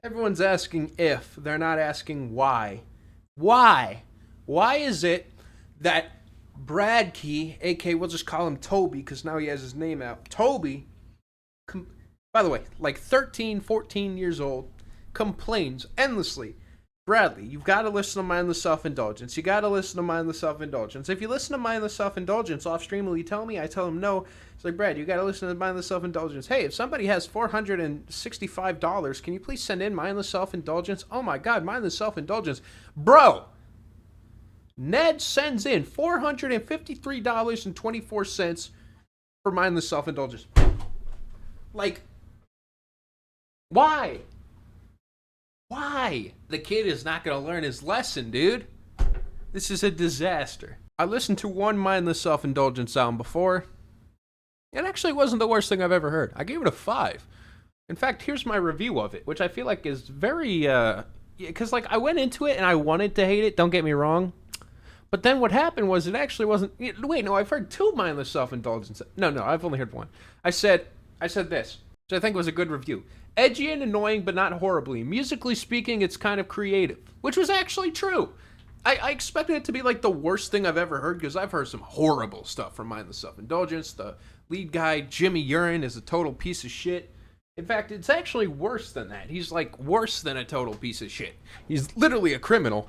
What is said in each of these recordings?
Everyone's asking if, they're not asking why. Why? Why is it that Brad Key, aka we'll just call him Toby because now he has his name out, Toby, by the way, like 13, 14 years old, complains endlessly. Bradley, you've got to listen to Mindless Self-Indulgence. You got to listen to Mindless Self-Indulgence. If you listen to Mindless Self-Indulgence off stream, will you tell me? I tell him no. It's like, Brad, you got to listen to Mindless Self-Indulgence. Hey, if somebody has $465, can you please send in Mindless Self-Indulgence? Oh my God, Mindless Self-Indulgence. Bro, Ned sends in $453.24 for Mindless Self-Indulgence. Like, why? Why? The kid is not going to learn his lesson, dude. This is a disaster. I listened to one Mindless Self-Indulgence album before. It actually wasn't the worst thing I've ever heard. I gave it a 5. In fact, here's my review of it, which I feel like is very, because like I went into it and I wanted to hate it, don't get me wrong. But then what happened was it actually wasn't, wait, no, I've heard 2 Mindless Self-Indulgence. No, I've only heard 1. I said this, which I think was a good review. Edgy and annoying, but not horribly. Musically speaking, it's kind of creative, which was actually true. I expected it to be like the worst thing I've ever heard, because I've heard some horrible stuff from Mindless Self-Indulgence. The lead guy, Jimmy Urine, is a total piece of shit. In fact, it's actually worse than that. He's like worse than a total piece of shit. He's literally a criminal.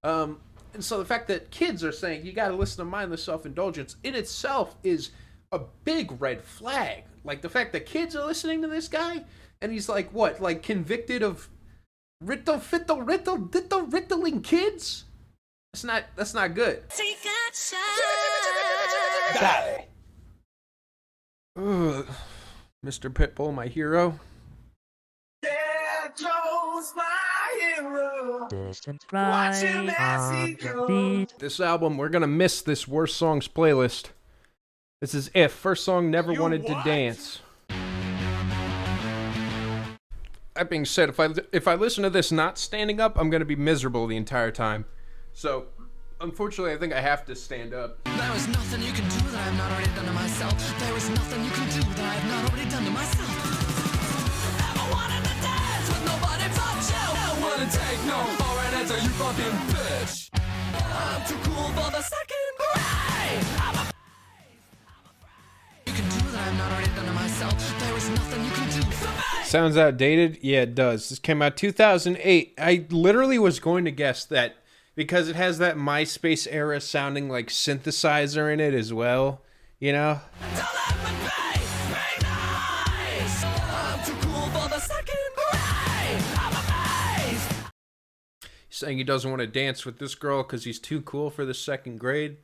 And so the fact that kids are saying you gotta listen to Mindless Self-Indulgence in itself is a big red flag. Like the fact that kids are listening to this guy, and he's like, what, like convicted of riddling kids? That's not good. Ugh. Mr. Pitbull, my hero. There goes my hero. Distant cry on the beat. This album, we're gonna miss this worst songs playlist. This is If. First song, Never Wanted to Dance. That being said, if I listen to this not standing up, I'm gonna be miserable the entire time. So, unfortunately, I think I have to stand up. There is nothing you can do that I have not already done to myself. There is nothing you can do that I have not already done to myself. Never wanted to dance with nobody but you. I wouldn't take no for an answer, you fucking bitch. I'm too cool for the second grade. You can do that I have not already done to myself. There is nothing you can do. Sounds outdated? Yeah, it does. This came out 2008. I literally was going to guess that because it has that MySpace era sounding like synthesizer in it as well, you know? He's saying he doesn't want to dance with this girl because he's too cool for the second grade.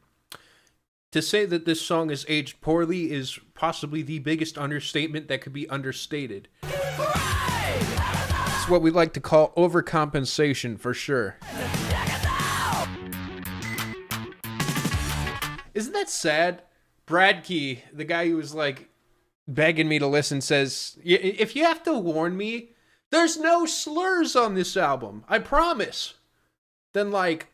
To say that this song is aged poorly is possibly the biggest understatement that could be understated. It's what we like to call overcompensation for sure. Isn't that sad? Brad Key, the guy who was like begging me to listen, says, if you have to warn me, there's no slurs on this album, I promise. Then like,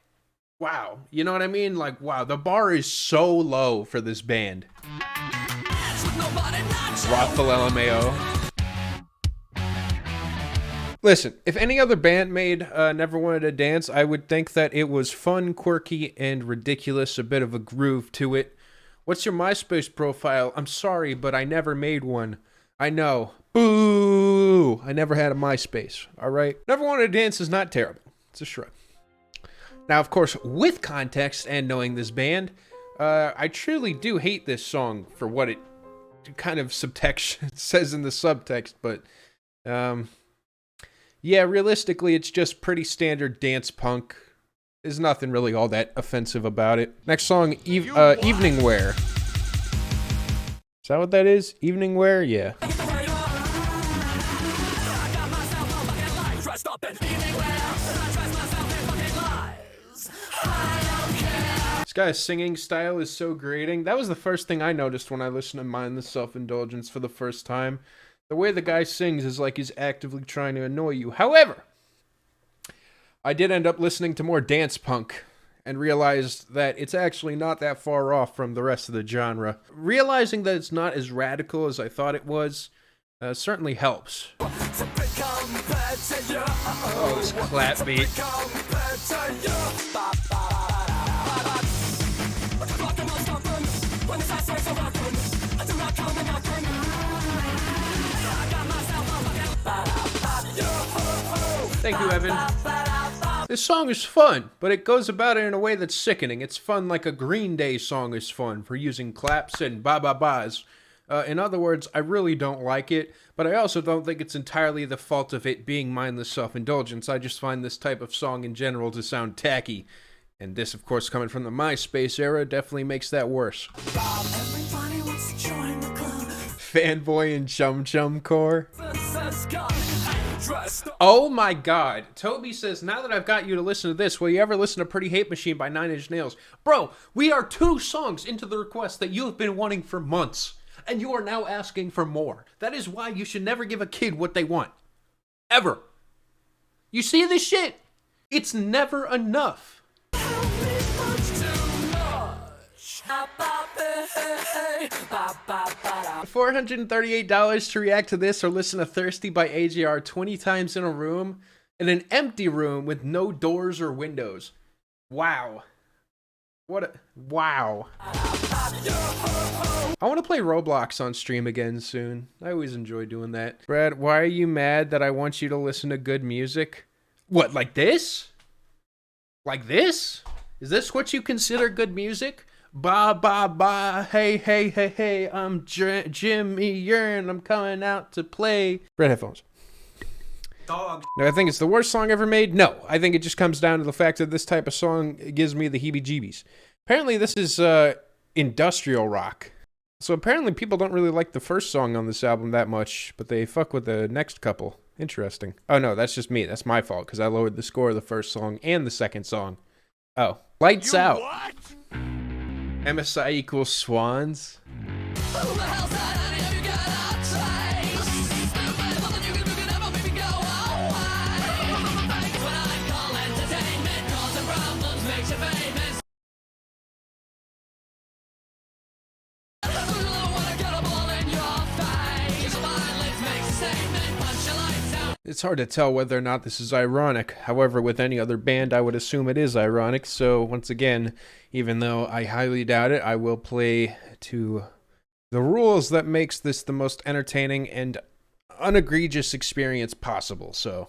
wow, you know what I mean? Like, wow, the bar is so low for this band. Rothel LMAO. Listen, if any other band made Never Wanted to Dance, I would think that it was fun, quirky, and ridiculous, a bit of a groove to it. What's your MySpace profile? I'm sorry, but I never made one. I know. Boo! I never had a MySpace, alright? Never Wanted to Dance is not terrible. It's a shrug. Now, of course, with context and knowing this band, I truly do hate this song for what it kind of subtext says in the subtext, but yeah, realistically, it's just pretty standard dance punk. There's nothing really all that offensive about it. Next song, Evening Wear. Is that what that is? Evening Wear? Yeah. This guy's singing style is so grating. That was the first thing I noticed when I listened to Mindless Self-Indulgence for the first time. The way the guy sings is like he's actively trying to annoy you. However, I did end up listening to more dance punk and realized that it's actually not that far off from the rest of the genre. Realizing that it's not as radical as I thought it was certainly helps. Oh, this clap beat. Thank you, Evan. This song is fun, but it goes about it in a way that's sickening. It's fun like a Green Day song is fun for using claps and ba-ba-bas. In other words, I really don't like it, but I also don't think it's entirely the fault of it being mindless self-indulgence. I just find this type of song in general to sound tacky. And this, of course, coming from the MySpace era, definitely makes that worse. Everybody wants to join the club. Fanboy and Chum Chum Core. Oh my god. Toby says, now that I've got you to listen to this, will you ever listen to Pretty Hate Machine by Nine Inch Nails? Bro, we are 2 songs into the request that you have been wanting for months, and you are now asking for more. That is why you should never give a kid what they want. Ever. You see this shit? It's never enough. $438 to react to this or listen to Thirsty by AJR 20 times in a room, in an empty room with no doors or windows. Wow. Wow. I want to play Roblox on stream again soon. I always enjoy doing that. Brad, why are you mad that I want you to listen to good music? What, like this? Like this? Is this what you consider good music? Ba ba ba, hey hey hey hey, I'm Jimmy Yearn, I'm coming out to play. Red headphones. Dog. Now, I think it's the worst song ever made? No, I think it just comes down to the fact that this type of song gives me the heebie-jeebies. Apparently this is industrial rock. So apparently people don't really like the first song on this album that much, but they fuck with the next couple. Interesting. Oh no, that's just me. That's my fault, because I lowered the score of the first song and the second song. Oh. Lights Out. What? MSI equals swans. It's hard to tell whether or not this is ironic. However, with any other band, I would assume it is ironic. So, once again, even though I highly doubt it, I will play to the rules that makes this the most entertaining and unegregious experience possible. So,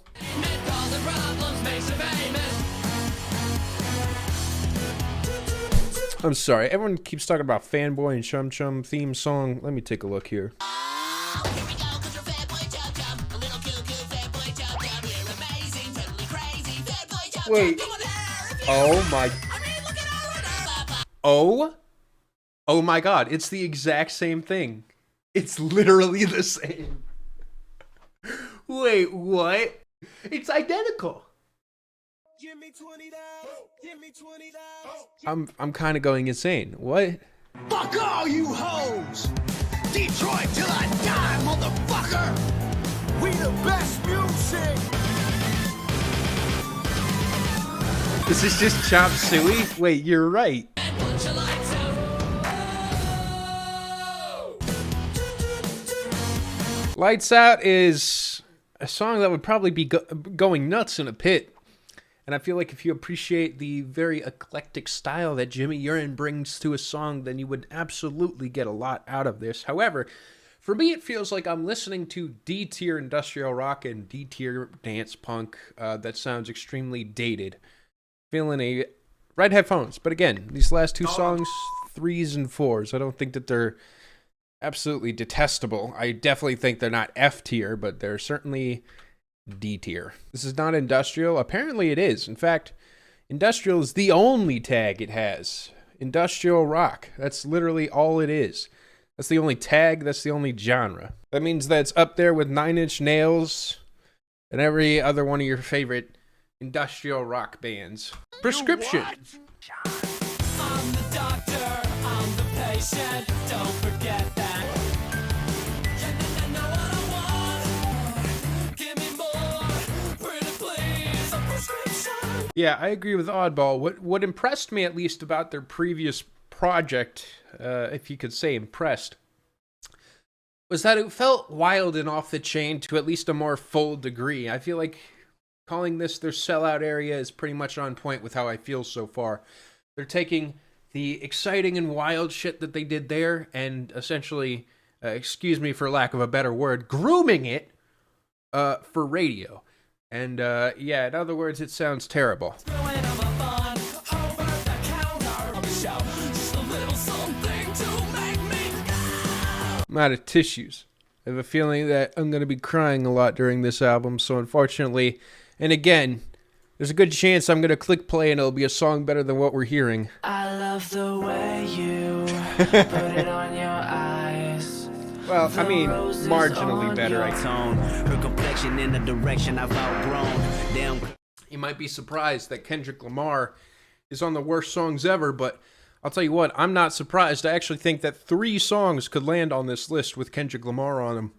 I'm sorry. Everyone keeps talking about Fanboy and Chum Chum theme song. Let me take a look here. Wait. Oh my. Oh my god. It's the exact same thing. It's literally the same. Wait, what? It's identical. Give me $20. Give me $20. I'm kind of going insane. What? Fuck all you hoes! Detroit till I die, motherfucker! We the best music! This is just Chop Suey? Wait, you're right. Lights Out is a song that would probably be going nuts in a pit. And I feel like if you appreciate the very eclectic style that Jimmy Yearn brings to a song, then you would absolutely get a lot out of this. However, for me, it feels like I'm listening to D-tier industrial rock and D-tier dance punk that sounds extremely dated. Feeling a red headphones. But again, these last 2 songs, 3s and 4s, I don't think that they're absolutely detestable. I definitely think they're not F tier, but they're certainly D tier. This is not industrial. Apparently it is. In fact, industrial is the only tag it has. Industrial rock. That's literally all it is. That's the only tag. That's the only genre. That means that it's up there with Nine Inch Nails and every other one of your favorite industrial rock bands. Prescription. I'm the doctor, I'm the patient, don't forget that. You know what I want? Give me more, pretty please, a prescription. Yeah, I agree with Oddball. What impressed me, at least, about their previous project, if you could say impressed, was that it felt wild and off the chain to at least a more full degree. I feel like Calling this their sellout area is pretty much on point with how I feel so far. They're taking the exciting and wild shit that they did there and essentially, excuse me for lack of a better word, grooming it for radio. And yeah, in other words, it sounds terrible. I'm out of tissues. I have a feeling that I'm going to be crying a lot during this album, so unfortunately, and again, there's a good chance I'm going to click play and it'll be a song better than what we're hearing. I love the way you put it on your eyes. Well, I mean, marginally better, I tone. Her complexion in the direction I've outgrown. Damn. You might be surprised that Kendrick Lamar is on the worst songs ever, but I'll tell you what, I'm not surprised. I actually think that 3 songs could land on this list with Kendrick Lamar on them.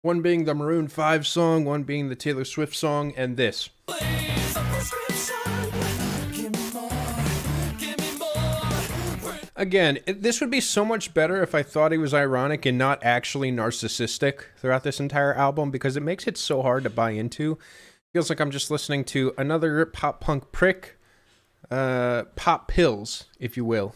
One being the Maroon 5 song, one being the Taylor Swift song, and this. Again, this would be so much better if I thought he was ironic and not actually narcissistic throughout this entire album, because it makes it so hard to buy into. Feels like I'm just listening to another pop punk prick, pop pills, if you will.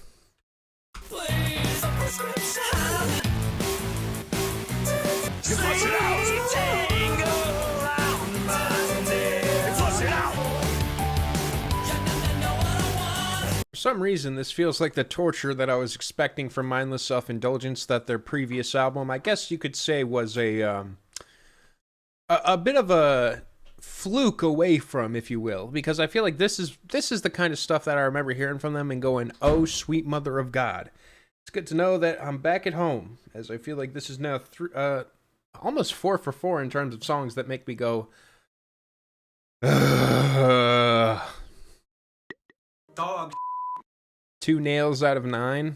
For some reason, this feels like the torture that I was expecting from Mindless Self-Indulgence that their previous album, I guess you could say, was a bit of a fluke away from, if you will, because I feel like this is the kind of stuff that I remember hearing from them and going, oh, sweet mother of God. It's good to know that I'm back at home, as I feel like this is now almost 4 for 4 in terms of songs that make me go, dog. 2 nails out of 9.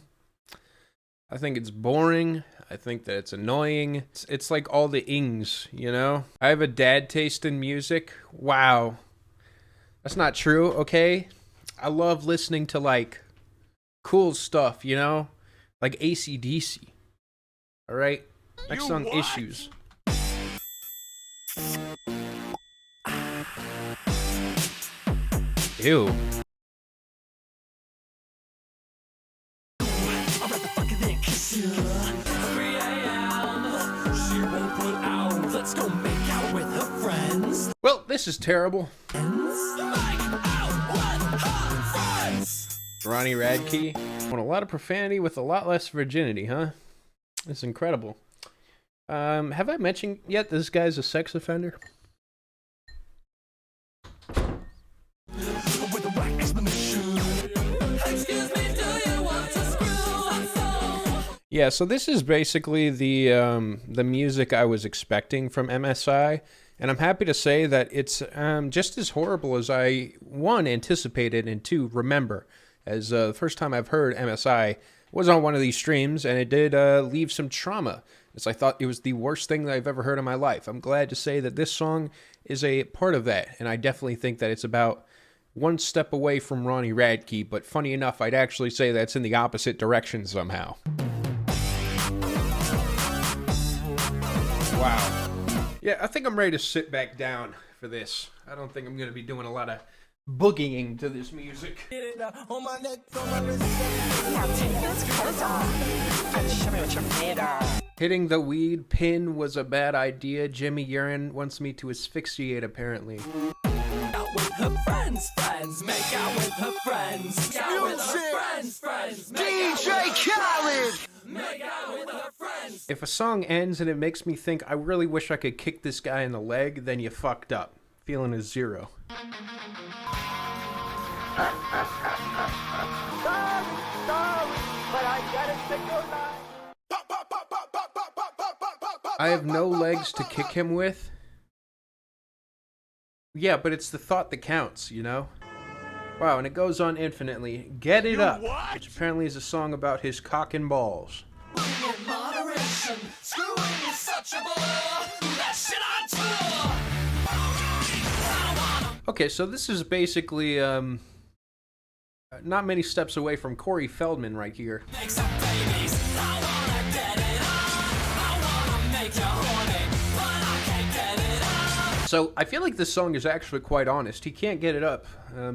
I think it's boring. I think that it's annoying. It's like all the ings, you know? I have a dad taste in music. Wow. That's not true, okay? I love listening to, like, cool stuff, you know? Like AC/DC. Alright? Next song, Issues. Ew. Well, this is terrible. Ronnie Radke. Want a lot of profanity with a lot less virginity, huh? It's incredible. Have I mentioned yet this guy's a sex offender? Yeah, so this is basically the music I was expecting from MSI, and I'm happy to say that it's just as horrible as I, 1, anticipated, and 2, remember. As the first time I've heard MSI was on one of these streams, and it did leave some trauma, as I thought it was the worst thing that I've ever heard in my life. I'm glad to say that this song is a part of that, and I definitely think that it's about one step away from Ronnie Radke, but funny enough, I'd actually say that's in the opposite direction somehow. Wow. Yeah, I think I'm ready to sit back down for this. I don't think I'm going to be doing a lot of boogieing to this music. Hitting the weed pin was a bad idea. Jimmy Urine wants me to asphyxiate, apparently. Out with her friends, make out with her friends. Out with her friends, DJ Khaled! make out with her friends. If a song ends and it makes me think I really wish I could kick this guy in the leg, then you fucked up. Feeling a 0. I have no legs to kick him with. Yeah, but it's the thought that counts, you know? Wow, and it goes on infinitely. Get It Up, which apparently is a song about his cock and balls. Moderation, screwing is such a bore. That shit on tour. Okay, so this is basically, not many steps away from Corey Feldman right here. Make some babies. I wanna get it on. I wanna make you horny, but I can't get it on. So I feel like this song is actually quite honest. He can't get it up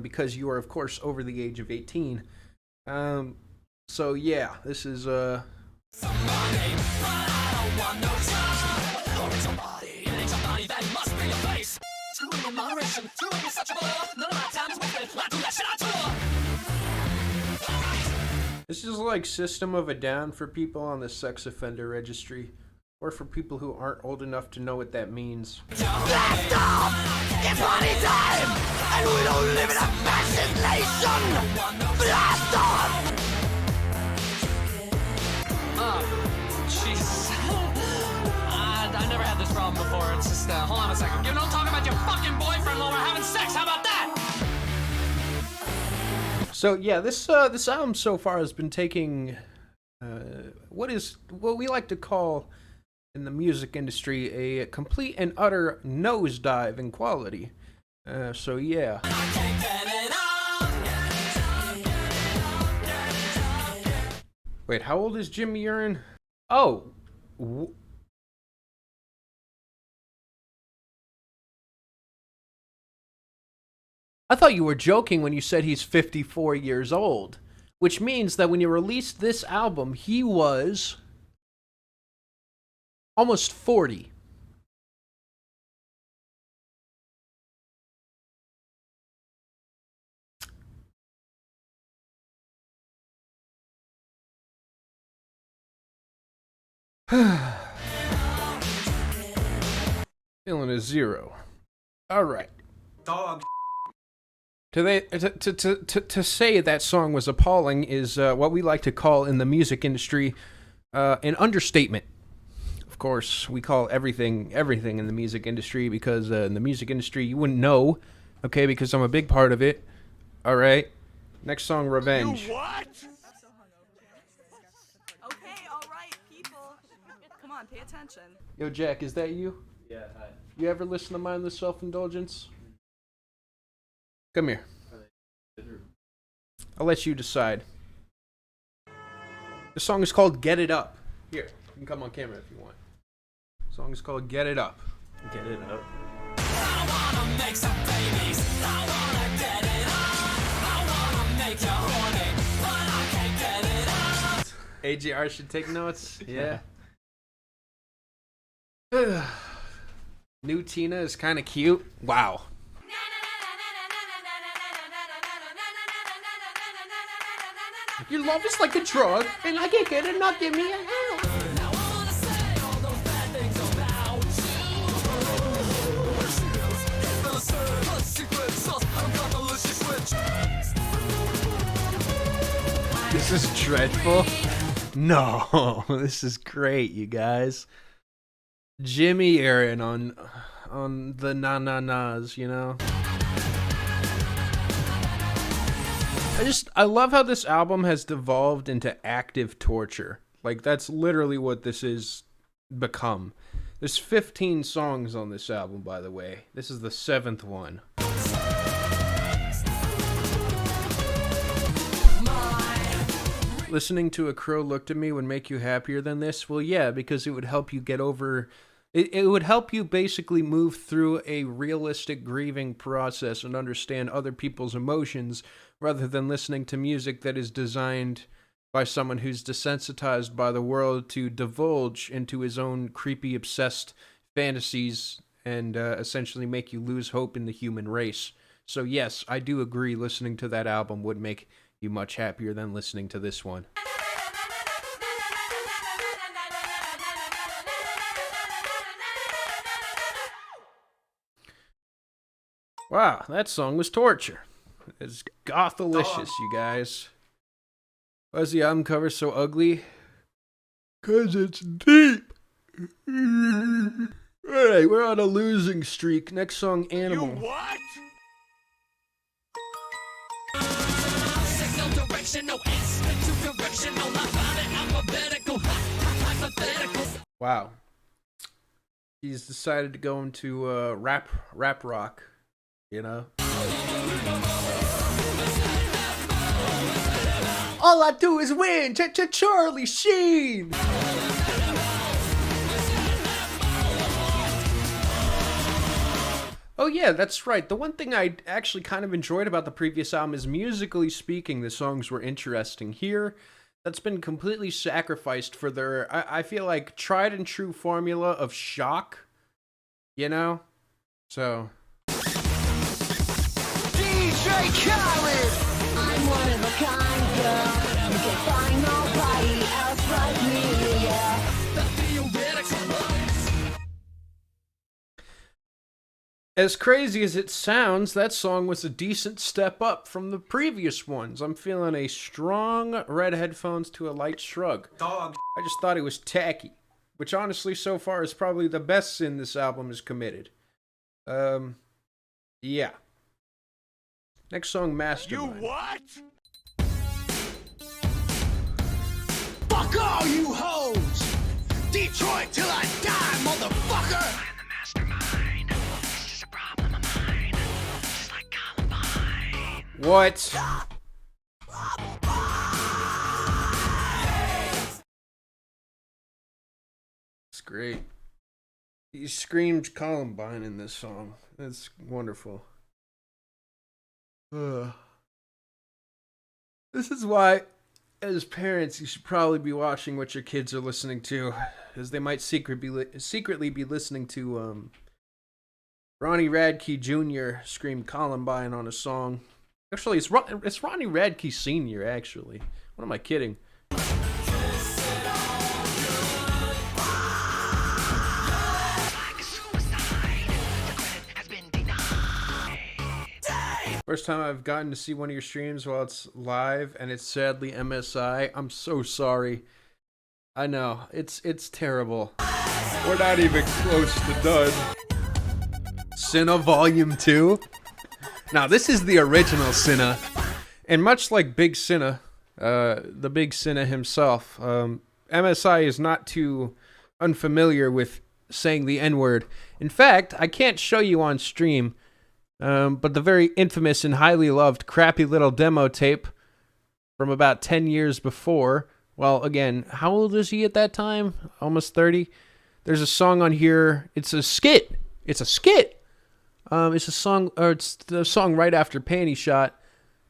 because you are, of course, over the age of 18. So yeah, this is Somebody, but I don't want no job. Or somebody, it ain't somebody that must be a face. Screwing in moderation, screwing is such a bore. None of my time is wasted. I do that shit on tour. This is like System of a Down for people on the sex offender registry, or for people who aren't old enough to know what that means. Blast off! It's party time! And we don't live in a fascist nation! Blast off! Jesus. I never had this problem before. It's just, hold on a second. You don't talk about your fucking boyfriend while we're having sex. How about that? So yeah, this album so far has been taking what we like to call in the music industry a complete and utter nosedive in quality. So yeah. Wait, how old is Jimmy Urine? Oh. I thought you were joking when you said he's 54 years old, which means that when you released this album, he was almost 40. Feeling a 0. All right. Dog. To say that song was appalling is what we like to call in the music industry an understatement. Of course, we call everything in the music industry because in the music industry you wouldn't know, okay, because I'm a big part of it. All right. Next song, Revenge. What? Okay, all right, people. Come on, pay attention. Yo, Jack, is that you? Yeah, hi. You ever listen to Mindless Self-Indulgence? Come here. I'll let you decide. The song is called Get It Up. Here, you can come on camera if you want. The song is called Get It Up. Get it up. I wanna make some babies. I wanna get it up. I wanna make you horny, but I can't get it up. AJR should take notes. Yeah. New Tina is kind of cute. Wow. Your love is like a drug, and I can't get it, not give me a hell. Now I wanna say all those bad things about you. This is dreadful. No, this is great, you guys. Jimmy Aaron on the na-na-nas, you know? I love how this album has devolved into active torture. Like, that's literally what this is become. There's 15 songs on this album, by the way. This is the 7th one. Listening to A Crow Looked at Me would make you happier than this? Well, yeah, because it would help you get over... It would help you basically move through a realistic grieving process and understand other people's emotions rather than listening to music that is designed by someone who's desensitized by the world to divulge into his own creepy, obsessed fantasies and essentially make you lose hope in the human race. So yes, I do agree listening to that album would make you much happier than listening to this one. Wow, that song was torture. It's gothalicious, you guys. Why is the album cover so ugly? 'Cause it's deep. Alright, we're on a losing streak. Next song, Animal. What? No direction, no aspect to direction, no alphabetical, hypothetical. Wow. He's decided to go into rap rock, you know? All I do is win, Charlie Sheen! Oh yeah, that's right. The one thing I actually kind of enjoyed about the previous album is musically speaking, the songs were interesting. Here, that's been completely sacrificed for their, I feel like, tried and true formula of shock, you know? So... DJ Khaled! I'm one of a kind girl. You can find nobody else like me, yeah. As crazy as it sounds, that song was a decent step up from the previous ones. I'm feeling a strong red headphones to a light shrug. Dog. I just thought it was tacky, which honestly so far is probably the best sin this album has committed. Yeah. Next song, Mastermind. You what? Fuck all you hoes! Detroit till I die, motherfucker! I'm the mastermind. This is a problem of mine. Just like Columbine. What? It's great. He screams Columbine in this song. That's wonderful. This is why, as parents, you should probably be watching what your kids are listening to, as they might secretly be listening to Ronnie Radke Jr. scream Columbine on a song. Actually, it's Ronnie Radke Sr., actually. What am I kidding? First time I've gotten to see one of your streams while it's live, and it's sadly MSI. I'm so sorry. I know, it's terrible. We're not even close to done. Cinna Volume 2? Now, this is the original Cinna. And much like Big Cinna, the Big Cinna himself, MSI is not too unfamiliar with saying the N-word. In fact, I can't show you on stream, but the very infamous and highly loved crappy little demo tape from about 10 years before. Well, again, how old is he at that time? Almost 30? There's a song on here. It's a skit. It's a skit. It's a song, or it's the song right after Panty Shot.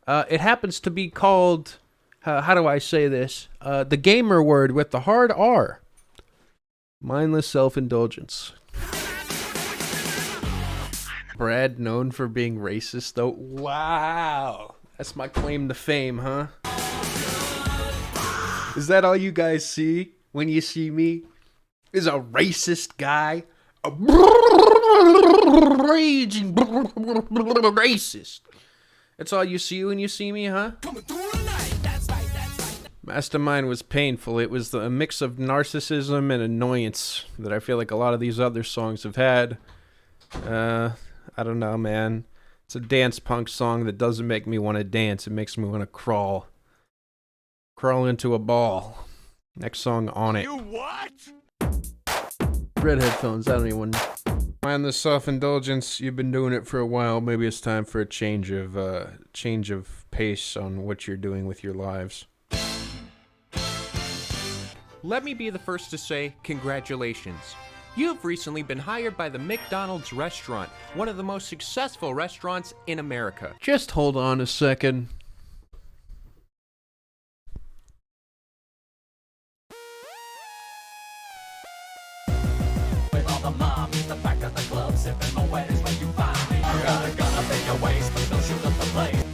It happens to be called, how do I say this? The gamer word with the hard R. Mindless self-indulgence. Brad known for being racist, though. Wow. That's my claim to fame, huh? Is that all you guys see when you see me? Is a racist guy? A raging racist. That's all you see when you see me, huh? Mastermind was painful. It was a mix of narcissism and annoyance that I feel like a lot of these other songs have had. I don't know, man. It's a dance punk song that doesn't make me want to dance. It makes me want to crawl. Crawl into a ball. Next song, On It. You what? Red headphones, I don't even... Mind the self-indulgence. You've been doing it for a while. Maybe it's time for a change of pace on what you're doing with your lives. Let me be the first to say congratulations. You've recently been hired by the McDonald's restaurant, one of the most successful restaurants in America. Just hold on a second. With all the mob in the back of the club, sipping my wet is where you find me. You got a gun up in your waist, but don't shoot up the place.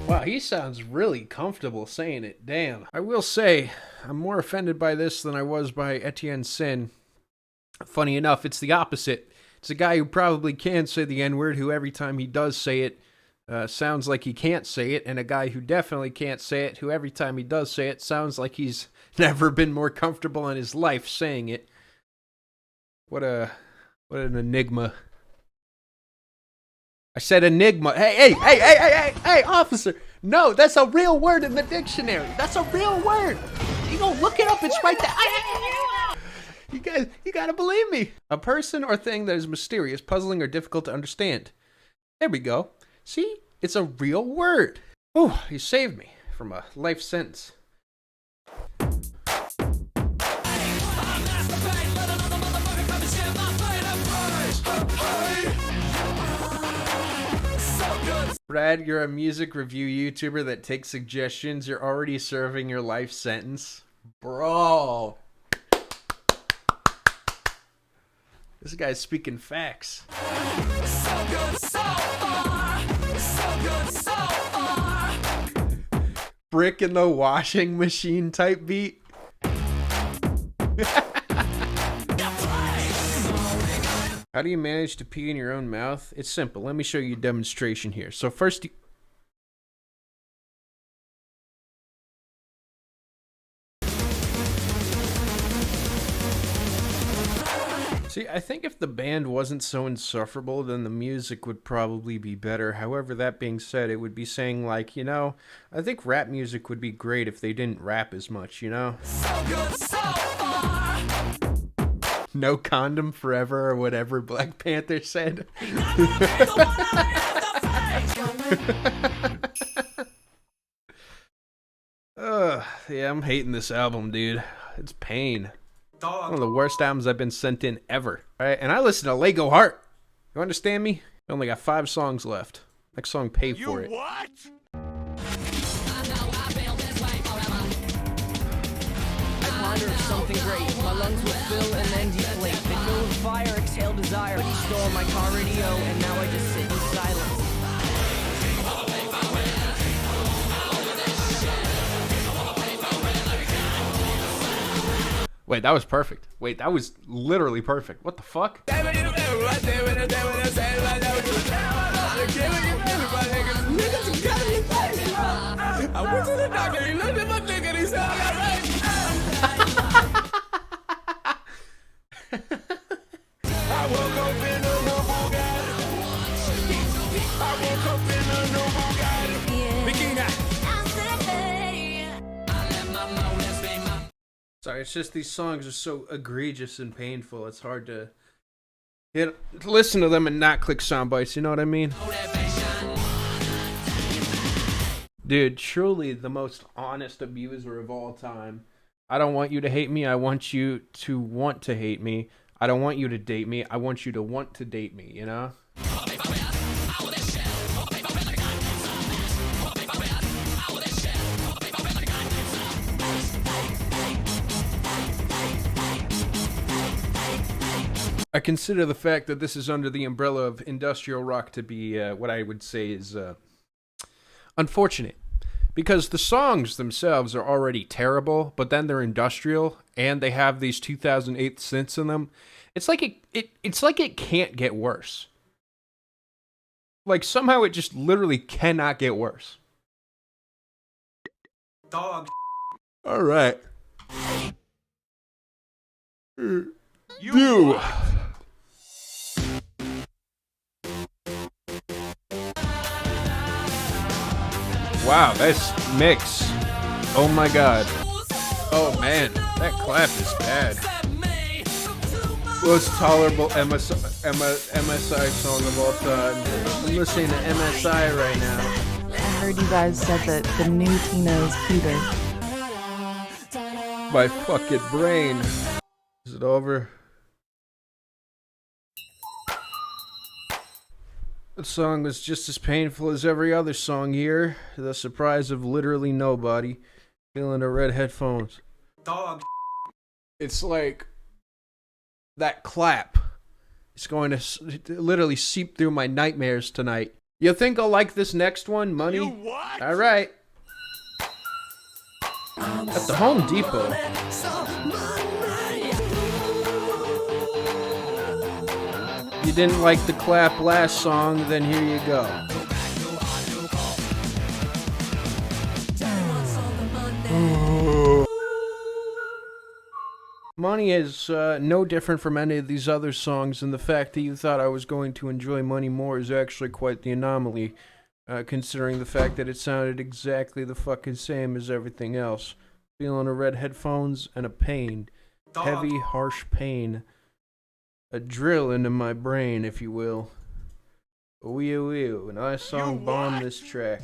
Wow, he sounds really comfortable saying it. Damn. I will say, I'm more offended by this than I was by Etienne Sin. Funny enough, it's the opposite. It's a guy who probably can say the N-word, who every time he does say it, sounds like he can't say it, and a guy who definitely can't say it, who every time he does say it, sounds like he's never been more comfortable in his life saying it. What an enigma. I said enigma. Hey, officer. No, that's a real word in the dictionary. That's a real word. You go look it up. It's right there. You gotta believe me. A person or thing that is mysterious, puzzling, or difficult to understand. There we go. See? It's a real word. Oh, you saved me from a life sentence. Brad, you're a music review YouTuber that takes suggestions. You're already serving your life sentence. Bro. This guy's speaking facts. So good so far. So good so far. Brick in the washing machine type beat. How do you manage to pee in your own mouth? It's simple. Let me show you a demonstration here. So first you... See, I think if the band wasn't so insufferable, then the music would probably be better. However, that being said, it would be saying like, you know, I think rap music would be great if they didn't rap as much, you know? So good so far. No condom forever or whatever Black Panther said. Yeah, I'm hating this album, dude. It's pain. One of the worst albums I've been sent in ever. All right, and I listen to Lego Heart. You understand me? I only got 5 songs left. Next song, Pay For It. What? Ponder of something great. My lungs will fill and then deflate. They fill with fire, exhale desire. But he stole my car radio, and now I just sit in silence. Wait, that was perfect. Wait, that was literally perfect. What the fuck? I went to the doctor, he looked at my dick and he said, I got right. I woke up in a new Bugatti. I woke up in a new Bugatti. Bikini. Sorry, it's just these songs are so egregious and painful. It's hard to listen to them and not click sound bites. You know what I mean? Dude, truly the most honest abuser of all time. I don't want you to hate me. I want you to want to hate me. I don't want you to date me. I want you to want to date me, you know? I consider the fact that this is under the umbrella of industrial rock to be what I would say is unfortunate. Because the songs themselves are already terrible, but then they're industrial, and they have these 2008 synths in them. It's like it can't get worse. Like, somehow it just literally cannot get worse. Dog. All right. You. Wow, that's mix. Oh my god. Oh man, that clap is bad. Most tolerable MSI song of all time. I'm listening to MSI right now. I heard you guys said that the new Tina is cuter. My fucking brain. Is it over? The song was just as painful as every other song here. The surprise of literally nobody. Feeling the red headphones. Dog. It's like that clap. It's going to literally seep through my nightmares tonight. You think I'll like this next one, Money? You what? All right. At the Home Depot. You didn't like the clap last song, then here you go. Money is no different from any of these other songs, and the fact that you thought I was going to enjoy Money more is actually quite the anomaly, considering the fact that it sounded exactly the fucking same as everything else. Feeling a red headphones and a pain. Dog. Heavy, harsh pain. A drill into my brain, if you will. Wee wee, and I song bomb this track.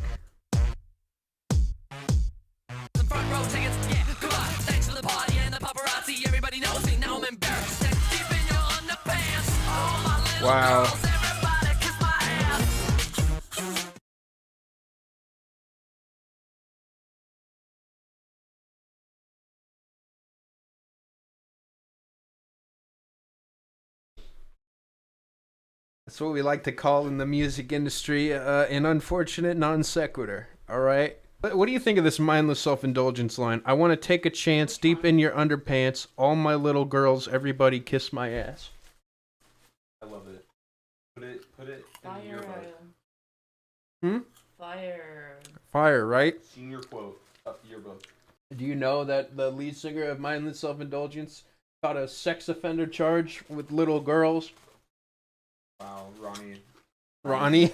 Front row tickets, yeah, come on. Thanks for the party and the paparazzi. Everybody knows me, now I'm embarrassed. Deep in your underpants. All my little Wow. girls That's what we like to call in the music industry an unfortunate non sequitur. All right. What do you think of this mindless self-indulgence line? I want to take a chance deep in your underpants. All my little girls, everybody kiss my ass. I love it. Put it in the yearbook. Fire, right? Senior quote of the yearbook. Do you know that the lead singer of Mindless Self-Indulgence caught a sex offender charge with little girls? Wow, Ronnie. Ronnie?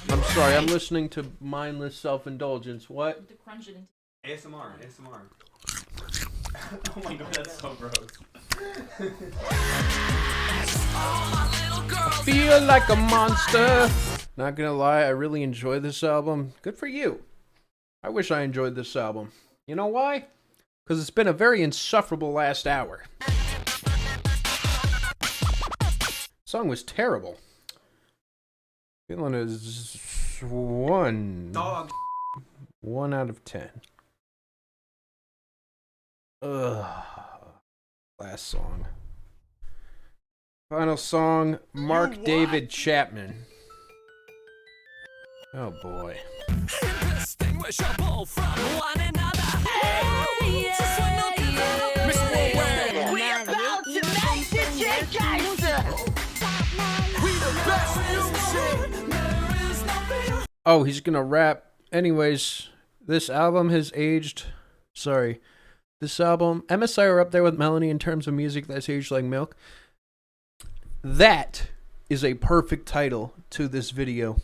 I'm sorry, I'm listening to Mindless Self-Indulgence. What? ASMR. Oh my god, that's so gross. I feel like a monster. Not gonna lie, I really enjoy this album. Good for you. I wish I enjoyed this album. You know why? Because it's been a very insufferable last hour. Song was terrible. Feeling is 1. Dog. 1 out of 10. Ugh. Last song. Final song, Mark David Chapman. Oh boy. Indistinguishable from one another. We're about to make this shit gangster. Oh, he's gonna rap. Anyways, this album has aged. Sorry. This album, MSI are up there with Melanie in terms of music that's aged like milk. That is a perfect title to this video.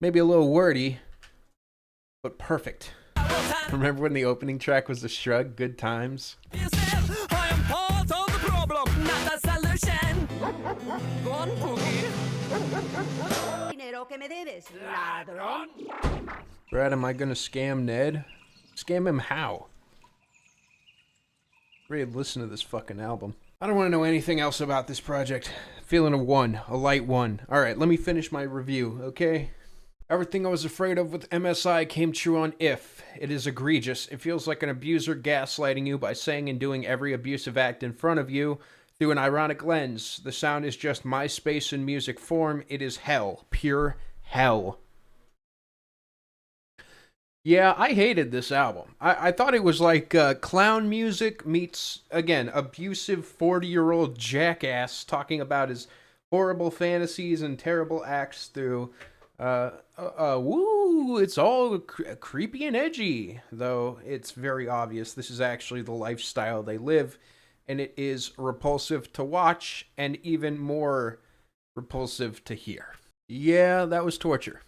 Maybe a little wordy, but perfect. Remember when the opening track was The Shrug, Good Times? You said I am part of the problem, not the solution. Go on, Pookie. Brad, am I gonna scam Ned? Scam him how? Ready to listen to this fucking album. I don't want to know anything else about this project. Feeling a 1, a light 1. Alright, let me finish my review, okay? Everything I was afraid of with MSI came true on If. It is egregious. It feels like an abuser gaslighting you by saying and doing every abusive act in front of you through an ironic lens. The sound is just my space in music form. It is hell. Pure hell. Yeah, I hated this album. I thought it was like clown music meets, again, abusive 40-year-old jackass talking about his horrible fantasies and terrible acts through, woo, it's all creepy and edgy. Though it's very obvious this is actually the lifestyle they live, and it is repulsive to watch and even more repulsive to hear. Yeah, that was torture.